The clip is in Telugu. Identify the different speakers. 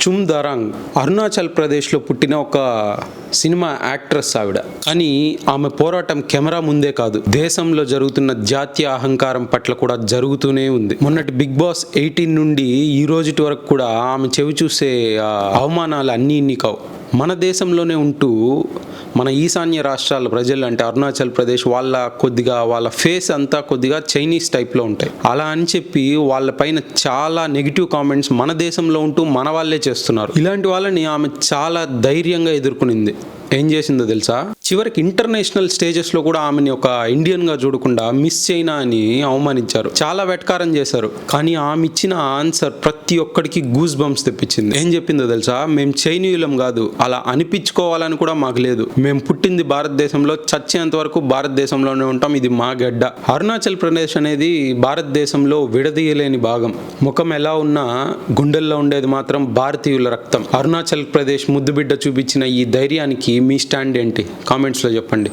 Speaker 1: చుమ్ దరాంగ్ అరుణాచల్ ప్రదేశ్లో పుట్టిన ఒక సినిమా యాక్ట్రెస్ ఆవిడ. కానీ ఆమె పోరాటం కెమెరా ముందే కాదు, దేశంలో జరుగుతున్న జాతీయ అహంకారం పట్ల కూడా జరుగుతూనే ఉంది. మొన్నటి బిగ్ బాస్ 18 నుండి ఈ రోజుటి వరకు కూడా ఆమె చెవి చూసే అవమానాలు అన్నీ ఇన్ని కావు. మన దేశంలోనే ఉంటూ మన ఈశాన్య రాష్ట్రాల ప్రజలు అంటే అరుణాచల్ ప్రదేశ్ వాళ్ళ ఫేస్ అంతా కొద్దిగా చైనీస్ టైప్లో ఉంటాయి. అలా అని చెప్పి వాళ్ళ పైన చాలా నెగిటివ్ కామెంట్స్ మన దేశంలో ఉంటూ మన వాళ్ళే చేస్తున్నారు. ఇలాంటి వాళ్ళని ఆమె చాలా ధైర్యంగా ఎదుర్కొనింది. ఏం చేసిందో తెలుసా? చివరికి ఇంటర్నేషనల్ స్టేజెస్లో కూడా ఆమెని ఒక ఇండియన్గా చూడకుండా మిస్ చైనా అని అవమానించారు, చాలా వెటకారం చేశారు. కానీ ఆమె ఇచ్చిన ఆన్సర్ ప్రతి ఒక్కడికి గూస్ బంప్స్ తెప్పించింది. ఏం చెప్పిందో తెలుసా? మేము చైనీయులం కాదు, అలా అనిపించుకోవాలని కూడా మాకు లేదు. మేము పుట్టింది భారతదేశంలో, చచ్చేంత వరకు భారతదేశంలోనే ఉంటాం, ఇది మా గడ్డ. అరుణాచల్ ప్రదేశ్ అనేది భారతదేశంలో విడదీయలేని భాగం. ముఖం ఎలా ఉన్నా గుండెల్లో ఉండేది మాత్రం భారతీయుల రక్తం. అరుణాచల్ ప్రదేశ్ ముద్దుబిడ్డ చూపించిన ఈ ధైర్యానికి మీ స్టాండ్ ఏంటి? కామెంట్స్లో చెప్పండి.